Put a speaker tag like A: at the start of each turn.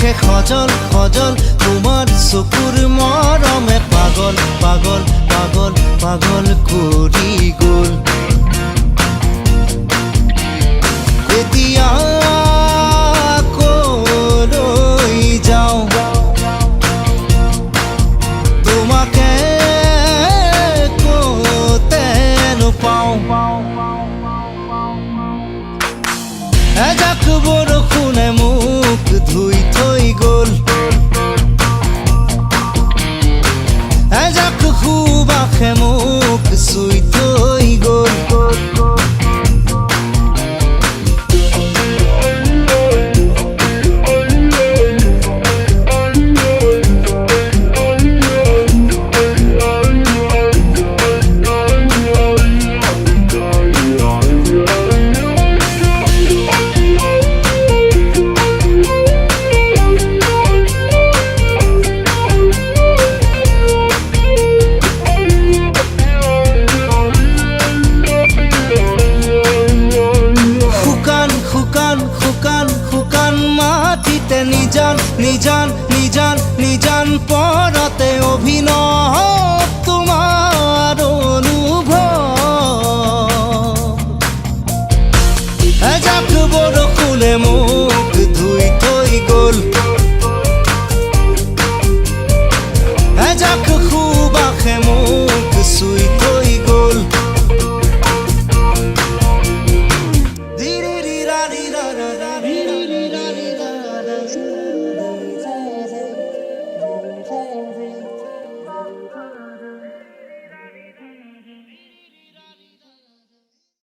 A: দেখে খজল খজল তোমার চকুৰ মৰমে পাগল পাগল পাগল পাগল কৰি গ'ল এতিয়া কলৈ যাওঁ তোমাকে ক'তে নোপাওঁ এজাক বৰষুণে মোক ধুই থৈ গ'ল এজাক সুবাসে মোক চুই থৈ গ'ল মাটিতে নিজান নিজান নিজান নিজান পৰতে অভিনয়